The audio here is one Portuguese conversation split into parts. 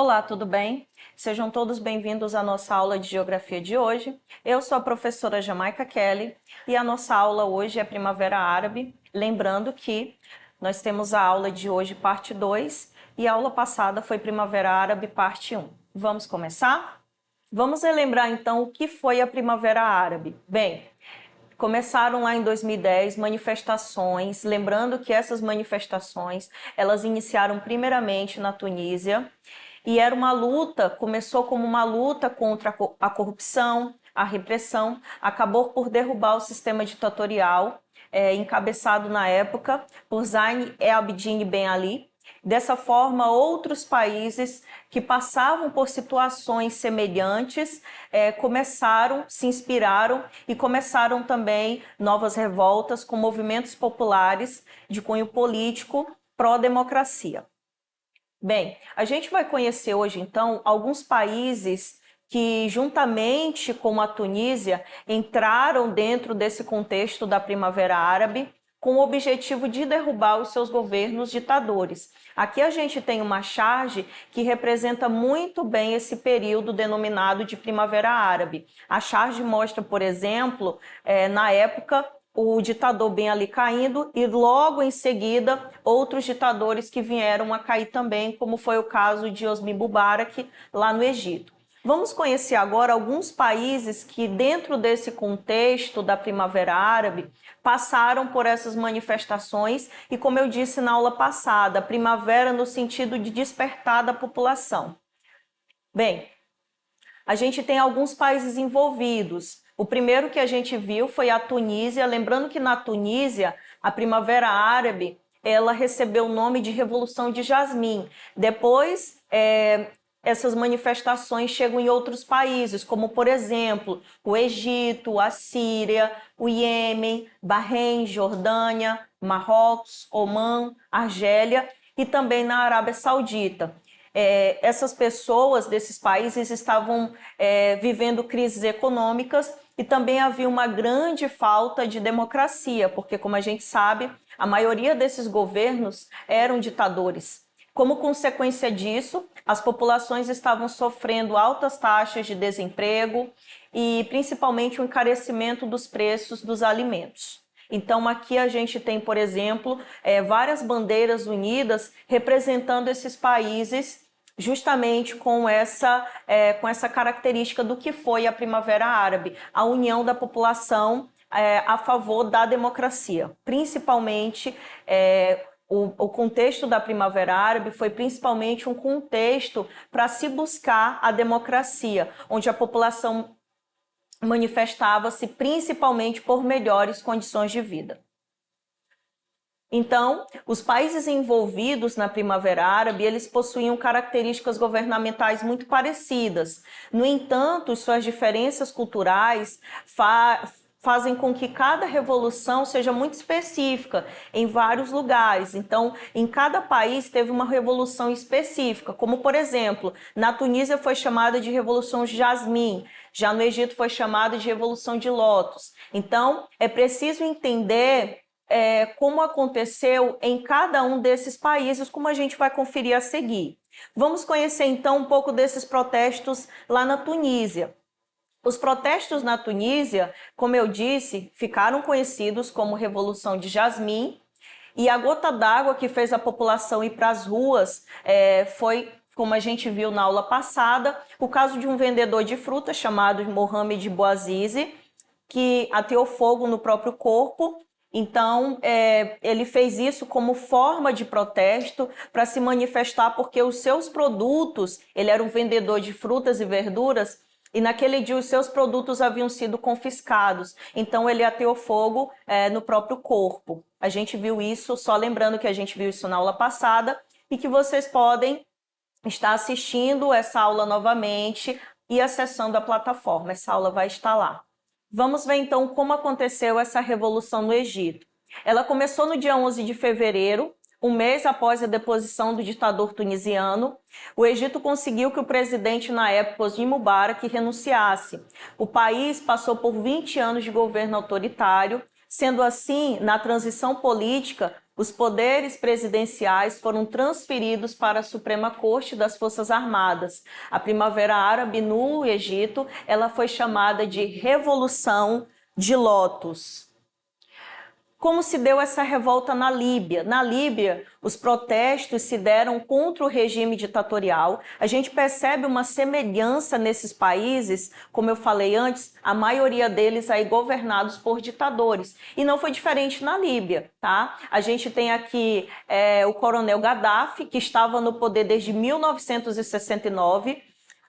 Olá, tudo bem? Sejam todos bem-vindos à nossa aula de Geografia de hoje. Eu sou a professora Jamaica Kelly e a nossa aula hoje é Primavera Árabe. Lembrando que nós temos a aula de hoje, parte 2, e a aula passada foi Primavera Árabe, parte 1. Vamos começar? Vamos relembrar então o que foi a Primavera Árabe. Bem, começaram lá em 2010 manifestações, lembrando que essas manifestações, elas iniciaram primeiramente na Tunísia, e era uma luta, começou como uma luta contra a corrupção, a repressão, acabou por derrubar o sistema ditatorial, encabeçado na época por Zayn el-Abidine Ben Ali. Dessa forma, outros países que passavam por situações semelhantes começaram, se inspiraram e começaram também novas revoltas com movimentos populares de cunho político pró-democracia. Bem, a gente vai conhecer hoje, então, alguns países que, juntamente com a Tunísia, entraram dentro desse contexto da Primavera Árabe com o objetivo de derrubar os seus governos ditadores. Aqui a gente tem uma charge que representa muito bem esse período denominado de Primavera Árabe. A charge mostra, por exemplo, na época, o ditador Ben Ali caindo e logo em seguida outros ditadores que vieram a cair também, como foi o caso de Hosni Mubarak lá no Egito. Vamos conhecer agora alguns países que, dentro desse contexto da Primavera Árabe, passaram por essas manifestações e, como eu disse na aula passada, primavera no sentido de despertar da população. Bem, a gente tem alguns países envolvidos. O primeiro que a gente viu foi a Tunísia, lembrando que na Tunísia, a Primavera Árabe, ela recebeu o nome de Revolução de Jasmim. Depois, essas manifestações chegam em outros países, como, por exemplo, o Egito, a Síria, o Iêmen, Bahrein, Jordânia, Marrocos, Omã, Argélia e também na Arábia Saudita. Essas pessoas desses países estavam vivendo crises econômicas e também havia uma grande falta de democracia, porque, como a gente sabe, a maioria desses governos eram ditadores. Como consequência disso, as populações estavam sofrendo altas taxas de desemprego e principalmente o encarecimento dos preços dos alimentos. Então, aqui a gente tem, por exemplo, várias bandeiras unidas representando esses países justamente com essa característica do que foi a Primavera Árabe, a união da população a favor da democracia. Principalmente, o contexto da Primavera Árabe foi principalmente um contexto para se buscar a democracia, onde a população manifestava-se principalmente por melhores condições de vida. Então, os países envolvidos na Primavera Árabe, eles possuíam características governamentais muito parecidas. No entanto, suas diferenças culturais fazem com que cada revolução seja muito específica em vários lugares. Então, em cada país teve uma revolução específica, como, por exemplo, na Tunísia foi chamada de Revolução de Jasmim, já no Egito foi chamada de Revolução de Lótus. Então, é preciso entender como aconteceu em cada um desses países, como a gente vai conferir a seguir. Vamos conhecer então um pouco desses protestos lá na Tunísia. Os protestos na Tunísia, como eu disse, ficaram conhecidos como Revolução de Jasmim, e a gota d'água que fez a população ir para as ruas foi, como a gente viu na aula passada, o caso de um vendedor de frutas chamado Mohamed Bouazizi, que ateou fogo no próprio corpo. Então, ele fez isso como forma de protesto para se manifestar, porque os seus produtos, ele era um vendedor de frutas e verduras, e naquele dia os seus produtos haviam sido confiscados. Então, ele ateou fogo no próprio corpo. A gente viu isso, só lembrando que a gente viu isso na aula passada, e que vocês podem estar assistindo essa aula novamente e acessando a plataforma. Essa aula vai estar lá. Vamos ver então como aconteceu essa revolução no Egito. Ela começou no dia 11 de fevereiro, um mês após a deposição do ditador tunisiano. O Egito conseguiu que o presidente na época, Hosni Mubarak, renunciasse. O país passou por 20 anos de governo autoritário. Sendo assim, na transição política, os poderes presidenciais foram transferidos para a Suprema Corte das Forças Armadas. A Primavera Árabe no Egito, ela foi chamada de Revolução de Lótus. Como se deu essa revolta na Líbia? Na Líbia, os protestos se deram contra o regime ditatorial. A gente percebe uma semelhança nesses países, como eu falei antes, a maioria deles aí governados por ditadores. E não foi diferente na Líbia, tá? A gente tem aqui o coronel Gaddafi, que estava no poder desde 1969.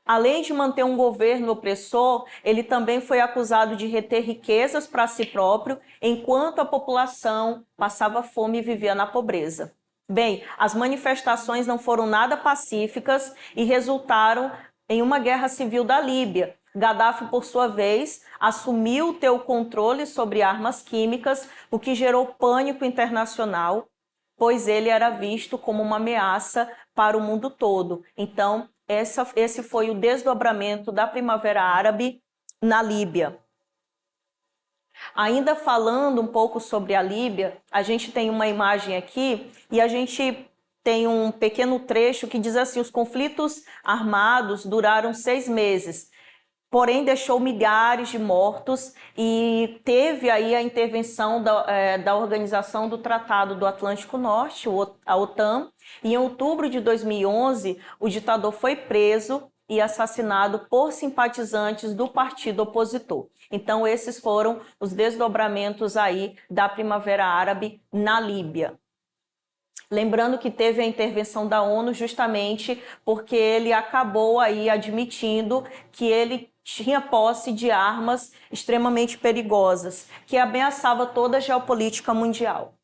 Além de manter um governo opressor, ele também foi acusado de reter riquezas para si próprio, enquanto a população passava fome e vivia na pobreza. Bem, as manifestações não foram nada pacíficas e resultaram em uma guerra civil da Líbia. Gaddafi, por sua vez, assumiu o controle sobre armas químicas, o que gerou pânico internacional, pois ele era visto como uma ameaça para o mundo todo. Então, esse foi o desdobramento da Primavera Árabe na Líbia. Ainda falando um pouco sobre a Líbia, a gente tem uma imagem aqui e a gente tem um pequeno trecho que diz assim: os conflitos armados duraram 6 meses, porém deixou milhares de mortos e teve aí a intervenção da Organização do Tratado do Atlântico Norte, a OTAN, e em outubro de 2011 o ditador foi preso e assassinado por simpatizantes do partido opositor. Então esses foram os desdobramentos aí da Primavera Árabe na Líbia. Lembrando que teve a intervenção da ONU justamente porque ele acabou aí admitindo que ele tinha posse de armas extremamente perigosas, que ameaçava toda a geopolítica mundial.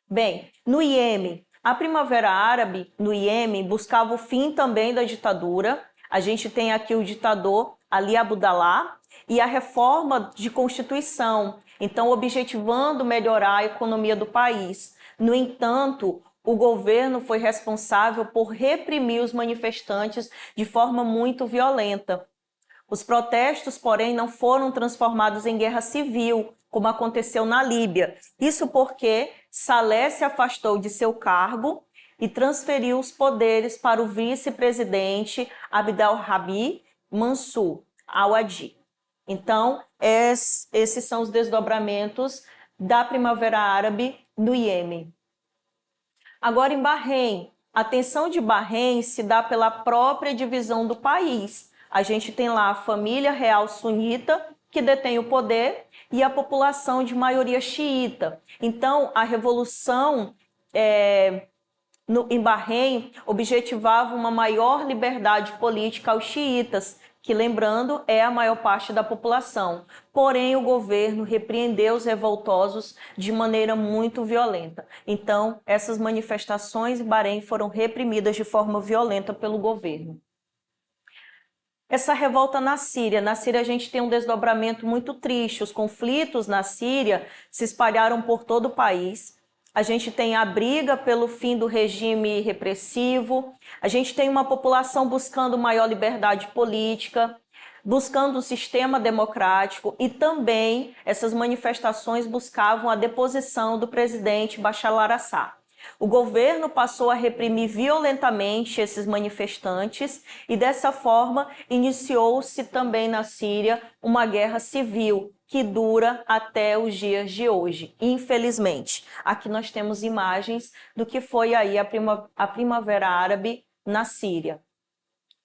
Bem, no Iêmen, a Primavera Árabe no Iêmen buscava o fim também da ditadura. A gente tem aqui o ditador Ali Abdullah e a reforma de Constituição, então objetivando melhorar a economia do país. No entanto, o governo foi responsável por reprimir os manifestantes de forma muito violenta. Os protestos, porém, não foram transformados em guerra civil, como aconteceu na Líbia. Isso porque Saleh se afastou de seu cargo e transferiu os poderes para o vice-presidente Abdelrabi Mansur al-Hadi. Então, esses são os desdobramentos da Primavera Árabe no Iêmen. Agora, em Bahrein, a tensão de Bahrein se dá pela própria divisão do país. A gente tem lá a família real sunita, que detém o poder, e a população de maioria xiita. Então, a revolução em Bahrein objetivava uma maior liberdade política aos xiitas, que, lembrando, é a maior parte da população. Porém, o governo repreendeu os revoltosos de maneira muito violenta. Então, essas manifestações em Bahrein foram reprimidas de forma violenta pelo governo. Essa revolta na Síria a gente tem um desdobramento muito triste. Os conflitos na Síria se espalharam por todo o país. A gente tem a briga pelo fim do regime repressivo, a gente tem uma população buscando maior liberdade política, buscando um sistema democrático, e também essas manifestações buscavam a deposição do presidente Bashar al-Assad. O governo passou a reprimir violentamente esses manifestantes e, dessa forma, iniciou-se também na Síria uma guerra civil que dura até os dias de hoje, infelizmente. Aqui nós temos imagens do que foi aí a Primavera Árabe na Síria.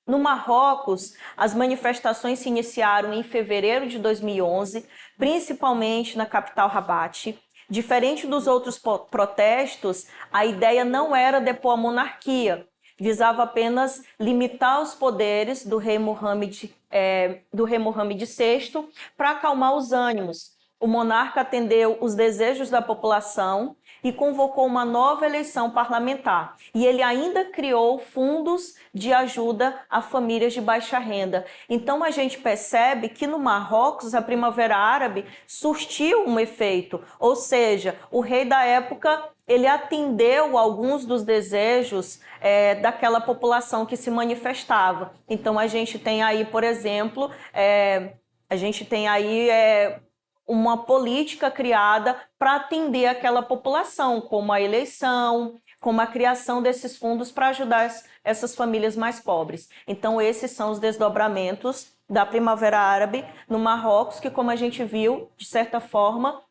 No Marrocos, as manifestações se iniciaram em fevereiro de 2011, principalmente na capital Rabat. Diferente dos outros protestos, a ideia não era depor a monarquia, visava apenas limitar os poderes do rei Mohammed VI para acalmar os ânimos. O monarca atendeu os desejos da população e convocou uma nova eleição parlamentar. E ele ainda criou fundos de ajuda a famílias de baixa renda. Então a gente percebe que no Marrocos a Primavera Árabe surtiu um efeito, ou seja, o rei da época ele atendeu alguns dos desejos daquela população que se manifestava. Então a gente tem aí, por exemplo, uma política criada para atender aquela população, como a eleição, como a criação desses fundos para ajudar essas famílias mais pobres. Então, esses são os desdobramentos da Primavera Árabe no Marrocos, que, como a gente viu, de certa forma,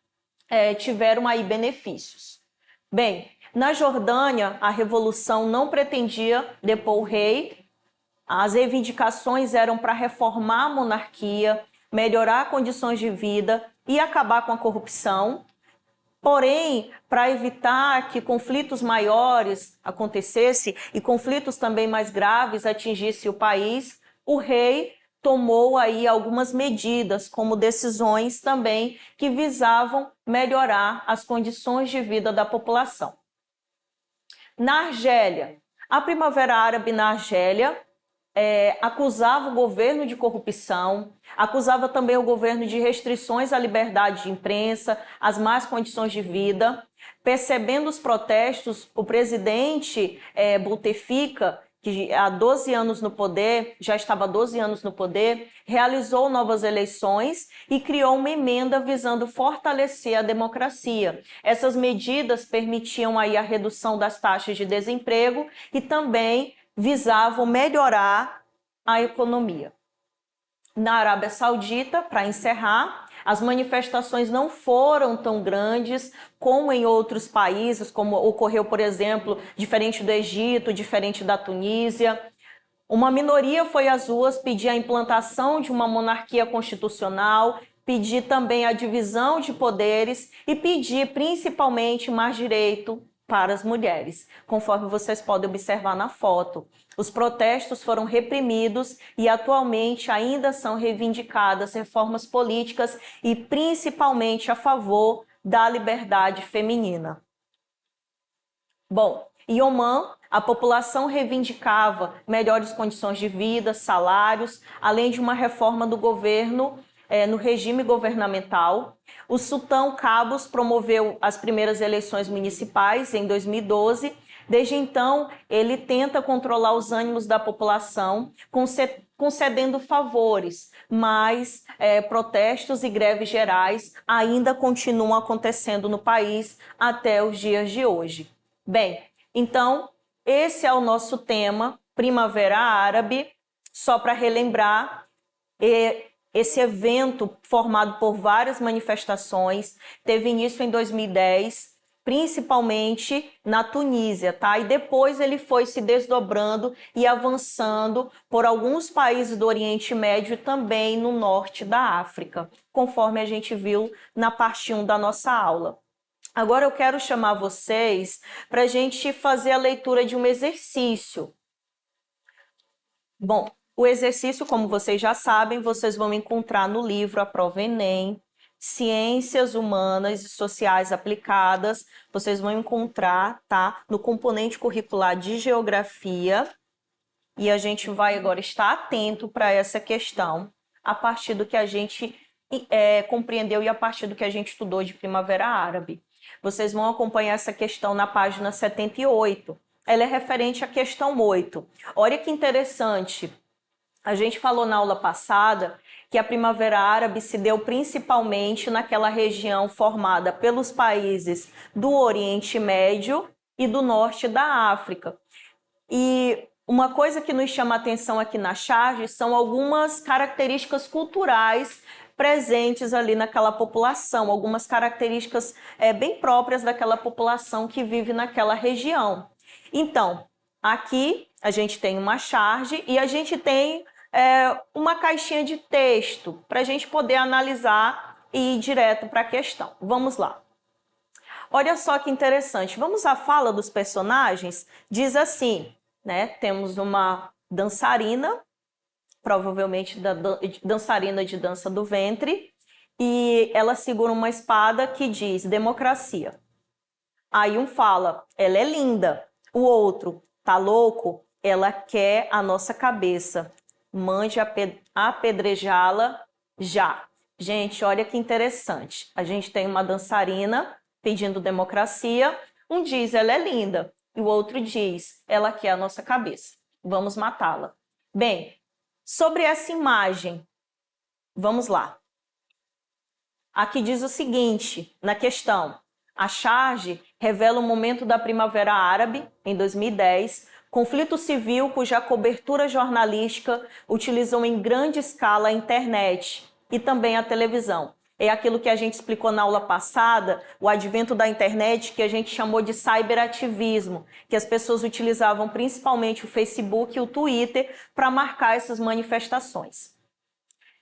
tiveram aí benefícios. Bem, na Jordânia, a revolução não pretendia depor o rei. As reivindicações eram para reformar a monarquia, melhorar condições de vida e acabar com a corrupção. Porém, para evitar que conflitos maiores acontecessem e conflitos também mais graves atingissem o país, o rei tomou aí algumas medidas, como decisões também que visavam melhorar as condições de vida da população. Na Argélia, a Primavera Árabe na Argélia acusava o governo de corrupção, acusava também o governo de restrições à liberdade de imprensa, às más condições de vida. Percebendo os protestos, o presidente Bouteflika, que há 12 anos no poder, já estava há 12 anos no poder, realizou novas eleições e criou uma emenda visando fortalecer a democracia. Essas medidas permitiam aí a redução das taxas de desemprego e também visavam melhorar a economia. Na Arábia Saudita, para encerrar, as manifestações não foram tão grandes como em outros países, como ocorreu, por exemplo, diferente do Egito, diferente da Tunísia. Uma minoria foi às ruas pedir a implantação de uma monarquia constitucional, pedir também a divisão de poderes e pedir principalmente mais direito para as mulheres, conforme vocês podem observar na foto. Os protestos foram reprimidos e atualmente ainda são reivindicadas reformas políticas e principalmente a favor da liberdade feminina. Bom, em Omã, a população reivindicava melhores condições de vida, salários, além de uma reforma do governo no regime governamental. O sultão Qaboos promoveu as primeiras eleições municipais em 2012. Desde então, ele tenta controlar os ânimos da população, concedendo favores, mas protestos e greves gerais ainda continuam acontecendo no país até os dias de hoje. Bem, então, esse é o nosso tema, Primavera Árabe. Só para relembrar, esse evento, formado por várias manifestações, teve início em 2010, principalmente na Tunísia, tá? E depois ele foi se desdobrando e avançando por alguns países do Oriente Médio e também no norte da África, conforme a gente viu na parte 1 da nossa aula. Agora eu quero chamar vocês para a gente fazer a leitura de um exercício. Bom, o exercício, como vocês já sabem, vocês vão encontrar no livro A Prova Enem, Ciências Humanas e Sociais Aplicadas. Vocês vão encontrar, tá, no componente curricular de Geografia. E a gente vai agora estar atento para essa questão a partir do que a gente compreendeu e a partir do que a gente estudou de Primavera Árabe. Vocês vão acompanhar essa questão na página 78. Ela é referente à questão 8. Olha que interessante. A gente falou na aula passada que a Primavera Árabe se deu principalmente naquela região formada pelos países do Oriente Médio e do norte da África. E uma coisa que nos chama a atenção aqui na charge são algumas características culturais presentes ali naquela população, algumas características bem próprias daquela população que vive naquela região. Então, aqui a gente tem uma charge e a gente tem uma caixinha de texto para a gente poder analisar e ir direto para a questão. Vamos lá. Olha só que interessante. Vamos à fala dos personagens? Diz assim, né? Temos uma dançarina, provavelmente dançarina de dança do ventre, e ela segura uma espada que diz democracia. Aí um fala, ela é linda. O outro, tá louco? Ela quer a nossa cabeça. Mande apedrejá-la já. Gente, olha que interessante. A gente tem uma dançarina pedindo democracia. Um diz, ela é linda. E o outro diz, ela quer a nossa cabeça. Vamos matá-la. Bem, sobre essa imagem, vamos lá. Aqui diz o seguinte, na questão: a charge revela o momento da Primavera Árabe, em 2010, conflito civil cuja cobertura jornalística utilizou em grande escala a internet e também a televisão. É aquilo que a gente explicou na aula passada, o advento da internet, que a gente chamou de cyberativismo, que as pessoas utilizavam principalmente o Facebook e o Twitter para marcar essas manifestações.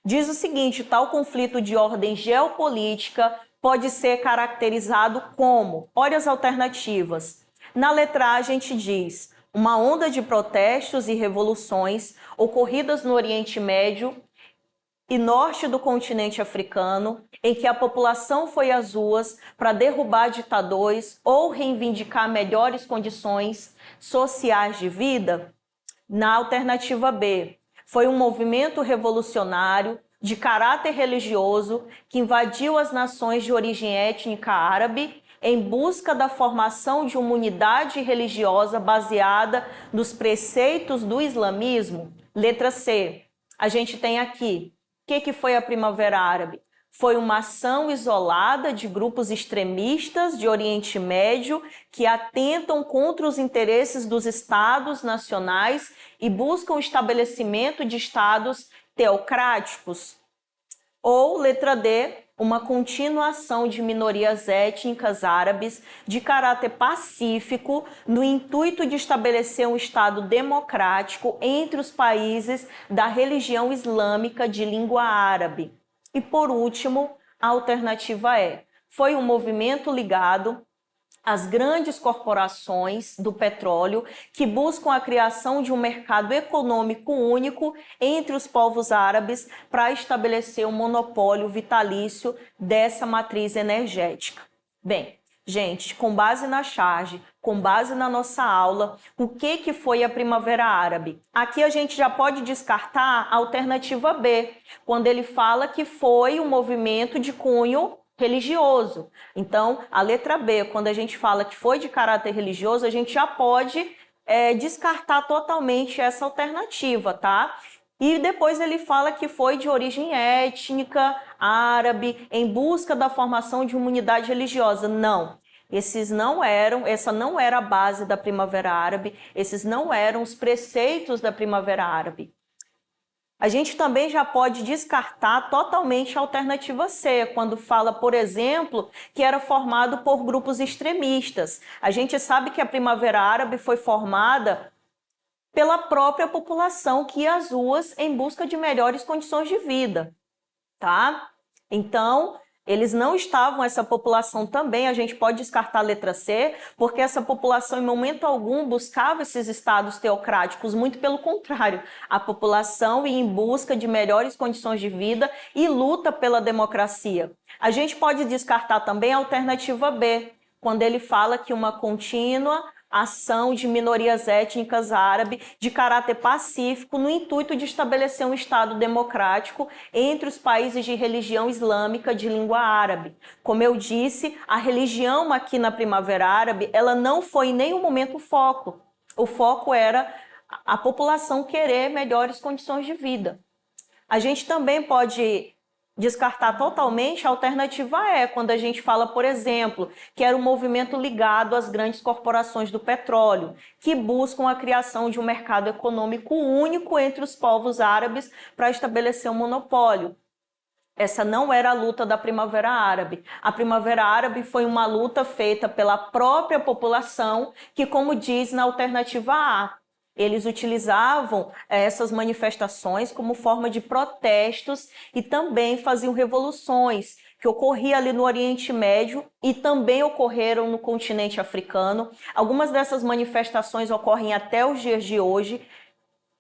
Diz o seguinte: tal conflito de ordem geopolítica pode ser caracterizado como, olha as alternativas. Na letra A a gente diz: uma onda de protestos e revoluções ocorridas no Oriente Médio e norte do continente africano, em que a população foi às ruas para derrubar ditadores ou reivindicar melhores condições sociais de vida? Na alternativa B, foi um movimento revolucionário de caráter religioso que invadiu as nações de origem étnica árabe em busca da formação de uma unidade religiosa baseada nos preceitos do islamismo? Letra C, a gente tem aqui: o que foi a Primavera Árabe? Foi uma ação isolada de grupos extremistas de Oriente Médio que atentam contra os interesses dos estados nacionais e buscam o estabelecimento de estados teocráticos? Ou, letra D, uma continuação de minorias étnicas árabes de caráter pacífico no intuito de estabelecer um Estado democrático entre os países da religião islâmica de língua árabe? E, por último, a alternativa E, foi um movimento ligado às grandes corporações do petróleo que buscam a criação de um mercado econômico único entre os povos árabes para estabelecer um monopólio vitalício dessa matriz energética. Bem, gente, com base na charge, com base na nossa aula, o que foi a Primavera Árabe? Aqui a gente já pode descartar a alternativa B, quando ele fala que foi um movimento de cunho religioso. Então, a letra B, quando a gente fala que foi de caráter religioso, a gente já pode descartar totalmente essa alternativa, tá? E depois ele fala que foi de origem étnica, árabe, em busca da formação de uma unidade religiosa. Não. Essa não era a base da Primavera Árabe, esses não eram os preceitos da Primavera Árabe. A gente também já pode descartar totalmente a alternativa C, quando fala, por exemplo, que era formado por grupos extremistas. A gente sabe que a Primavera Árabe foi formada pela própria população que ia às ruas em busca de melhores condições de vida, tá? Então, eles não estavam, essa população também, a gente pode descartar a letra C, porque essa população em momento algum buscava esses estados teocráticos, muito pelo contrário, a população ia em busca de melhores condições de vida e luta pela democracia. A gente pode descartar também a alternativa B, quando ele fala que uma contínua ação de minorias étnicas árabes de caráter pacífico no intuito de estabelecer um Estado democrático entre os países de religião islâmica de língua árabe. Como eu disse, a religião aqui na Primavera Árabe, ela não foi em nenhum momento o foco. O foco era a população querer melhores condições de vida. A gente também pode descartar totalmente a alternativa E, quando a gente fala, por exemplo, que era um movimento ligado às grandes corporações do petróleo, que buscam a criação de um mercado econômico único entre os povos árabes para estabelecer um monopólio. Essa não era a luta da Primavera Árabe. A Primavera Árabe foi uma luta feita pela própria população, que, como diz na alternativa A, eles utilizavam essas manifestações como forma de protestos e também faziam revoluções que ocorriam ali no Oriente Médio e também ocorreram no continente africano. Algumas dessas manifestações ocorrem até os dias de hoje.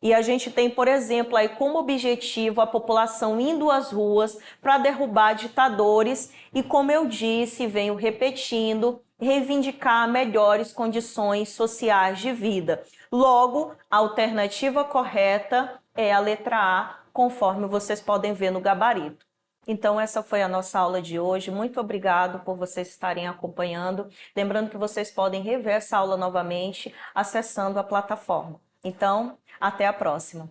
E a gente tem, por exemplo, aí como objetivo a população indo às ruas para derrubar ditadores e, como eu disse, venho repetindo, reivindicar melhores condições sociais de vida. Logo, a alternativa correta é a letra A, conforme vocês podem ver no gabarito. Então, essa foi a nossa aula de hoje. Muito obrigado por vocês estarem acompanhando. Lembrando que vocês podem rever essa aula novamente acessando a plataforma. Então, até a próxima.